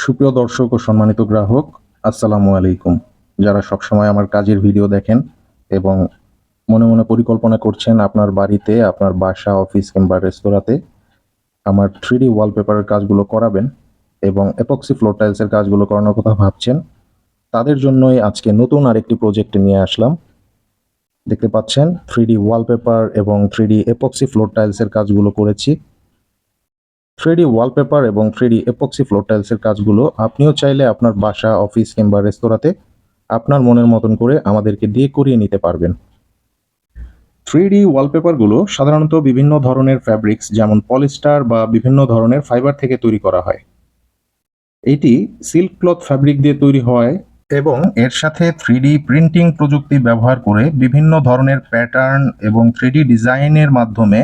সুপ্রিয় দর্শক ও সম্মানিত গ্রাহক, আসসালামু আলাইকুম। যারা সবসময় আমার কাজের ভিডিও দেখেন এবং মনে মনে পরিকল্পনা করছেন আপনার বাড়িতে, আপনার বাসা, অফিস কিংবা রেস্তোরাঁতে আমার 3D ওয়ালপেপারের কাজগুলো করাবেন এবং এপক্সি ফ্লোর টাইলসের কাজগুলো করানোর কথা ভাবছেন, তাদের জন্যই আজকে নতুন আরেকটি প্রজেক্ট নিয়ে আসলাম। দেখতে পাচ্ছেন 3D ওয়ালপেপার এবং 3D এপক্সি ফ্লোর টাইলসের কাজগুলো করেছি। 3D ওয়ালপেপার এবং 3D এপক্সি ফ্লোর টাইলসের কাজগুলো আপনিও চাইলে আপনার বাসা, অফিস কিংবা রেস্তোরাঁতে আপনার মনের মতন করে আমাদেরকে দিয়ে করিয়ে নিতে পারবেন। 3D ওয়ালপেপারগুলো সাধারণত বিভিন্ন ধরনের ফ্যাব্রিক্স যেমন পলিস্টার বা বিভিন্ন ধরনের ফাইবার থেকে তৈরি করা হয়। এটি সিল্ক ক্লথ ফ্যাব্রিক দিয়ে তৈরি হয় এবং এর সাথে 3D প্রিন্টিং প্রযুক্তি ব্যবহার করে বিভিন্ন ধরনের প্যাটার্ন এবং 3D ডিজাইনের মাধ্যমে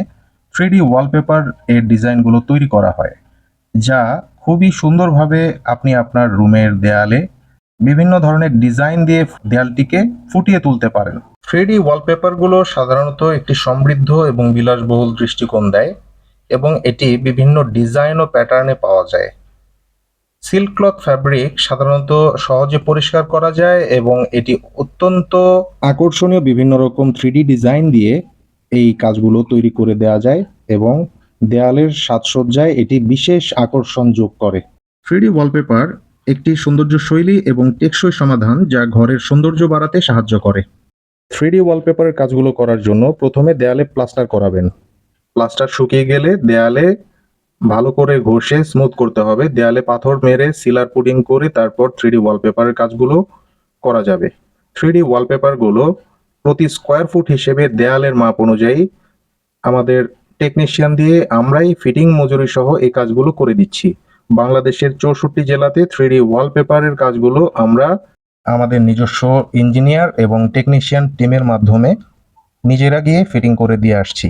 3D ওয়ালপেপার এর ডিজাইনগুলো তৈরি করা হয়, যা খুবই সুন্দরভাবে আপনি আপনার রুমের দেয়ালে বিভিন্ন ধরনের ডিজাইন দিয়ে দেয়ালটিকে ফুটিয়ে তুলতে পারেন। 3D ওয়ালপেপারগুলো সাধারণত একটি সমৃদ্ধ এবং বিলাসবহুল দৃষ্টিকোণ দেয় এবং এটি বিভিন্ন ডিজাইন ও প্যাটার্নে পাওয়া যায়। সিল্ক ক্লথ ফ্যাব্রিক সাধারণত সহজে পরিষ্কার করা যায় এবং এটি অত্যন্ত আকর্ষণীয় বিভিন্ন রকম 3D ডিজাইন দিয়ে এই কাজগুলো তৈরি করে দেওয়া যায় এবং দেয়ালের সাজসজ্জায় এটি বিশেষ আকর্ষণ যোগ করে। 3D ওয়ালপেপার একটি সৌন্দর্য শৈলী এবং টেকসই সমাধান যা ঘরের সৌন্দর্য বাড়াতে সাহায্য করে। 3D ওয়ালপেপারের কাজগুলো করার জন্য প্রথমে দেয়ালে প্লাস্টার করাবেন। প্লাস্টার শুকিয়ে গেলে দেয়ালে ভালো করে ঘষে স্মুথ করতে হবে। দেয়ালে পাথর মেরে সিলার পুডিং করে তারপর 3D ওয়ালপেপারের কাজগুলো করা যাবে। 3D ওয়ালপেপারগুলো প্রতি স্কোয়ার ফুট হিসেবে দেয়ালের মাপ অনুযায়ী আমাদের টেকনিশিয়ান দিয়ে আমরাই ফিটিং মজুরি সহ এই কাজগুলো করে দিচ্ছি। বাংলাদেশের 64 জেলাতে 3D ওয়ালপেপারের কাজগুলো আমরা আমাদের নিজস্ব ইঞ্জিনিয়ার এবং টেকনিশিয়ান টিমের মাধ্যমে নিজেরা গিয়ে ফিটিং করে দিয়ে আসছি।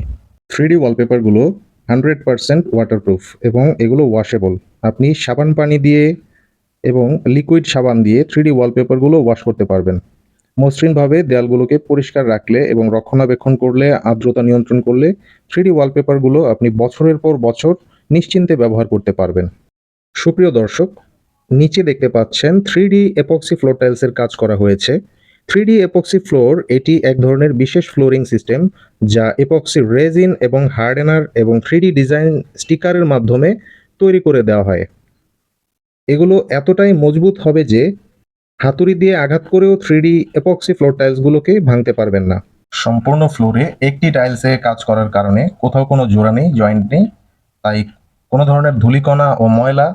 3D ওয়ালপেপারগুলো 100% ওয়াটারপ্রুফ এবং এগুলো ওয়াশেবল। আপনি সাবান পানি দিয়ে এবং লিকুইড সাবান দিয়ে 3D ওয়ালপেপারগুলো ওয়াশ করতে পারবেন। মসৃণভাবে দেয়ালগুলোকে পরিষ্কার রাখলে এবং রক্ষণাবেক্ষণ করলে, আর্দ্রতা নিয়ন্ত্রণ করলে 3D ওয়ালপেপারগুলো আপনি বছরের পর বছর নিশ্চিন্তে ব্যবহার করতে পারবেন। সুপ্রিয় দর্শক, নিচে দেখতে পাচ্ছেন 3D এপক্সি ফ্লোর টাইলসের কাজ করা হয়েছে। 3D এপক্সি ফ্লোর এটি এক ধরনের বিশেষ ফ্লোরিং সিস্টেম যা এপক্সি রেজিন এবং হার্ডেনার এবং 3D ডিজাইন স্টিকারের মাধ্যমে তৈরি করে দেওয়া হয়। এগুলো এতটাই মজবুত হবে যে হাতুড়ি দিয়ে আঘাত করেও 3D এপক্সি ফ্লোর টাইলসগুলোকে ভাঙতে পারবেন না। সম্পূর্ণ ফ্লোরে একটি টাইলসে কাজ করার কারণে কোথাও কোনো জোড়া নেই, জয়েন্ট নেই, তাই কোনো ধরনের ধূলিকণা ও ময়লা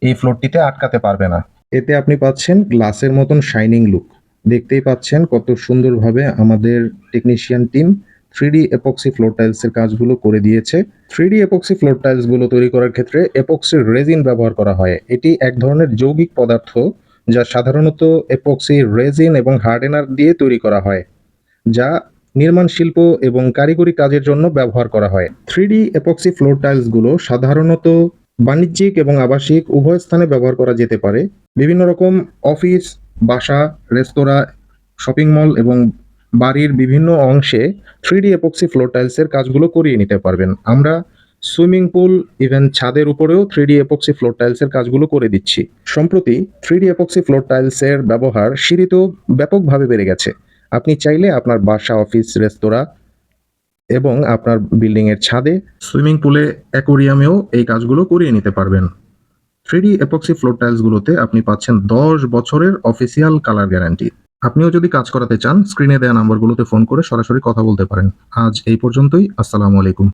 এই ফ্লোরটিতে আটকাতে পারবে না। এতে আপনি পাচ্ছেন গ্লাসের মতন শাইনিং লুক। দেখতেই পাচ্ছেন কত সুন্দরভাবে আমাদের technician team 3D epoxy floor টাইলসের কাজগুলো করে দিয়েছে। 3D এপক্সি ফ্লোর টাইলসগুলো তৈরি করার ক্ষেত্রে এপক্সির রেজিন ব্যবহার করা হয়। এটি এক ধরনের যৌগিক পদার্থ যা সাধারণত এপক্সি রেজিন এবং হার্ডেনার দিয়ে তৈরি করা হয়, যা নির্মাণ শিল্প এবং কারিগরি কাজের জন্য ব্যবহার করা হয়। 3D এপক্সি ফ্লোর টাইলসগুলো সাধারণত বাণিজ্যিক এবং আবাসিক উভয় স্থানে ব্যবহার করা যেতে পারে। বিভিন্ন রকম অফিস, বাসা, রেস্তোরাঁ, শপিং মল এবং বাড়ির বিভিন্ন অংশে 3D এপক্সি ফ্লোর টাইলসের কাজগুলো করিয়ে নিতে পারবেন। আমরা সুইমিং পুল, ইভেন ছাদের উপরেও 3D এপক্সি ফ্লোর টাইলসের কাজগুলো করে দিচ্ছি। সম্প্রতি 3D এপক্সি ফ্লোর টাইলসের ব্যবহার সিঁড়িতেও ব্যাপকভাবে বেড়ে গেছে। আপনি চাইলে আপনার বাসা, অফিস, রেস্তোরাঁ এবং আপনার বিল্ডিংয়ের ছাদে, সুইমিং পুলে, অ্যাকোরিয়ামেও এই কাজগুলো করিয়ে নিতে পারবেন। 3D এপক্সি ফ্লোর টাইলসগুলোতে আপনি পাচ্ছেন 10 বছরের অফিসিয়াল কালার গ্যারান্টি। আপনিও যদি কাজ করাতে চান, স্ক্রিনে দেওয়া নাম্বারগুলোতে ফোন করে সরাসরি কথা বলতে পারেন। আজ এই পর্যন্তই। আসসালামু আলাইকুম।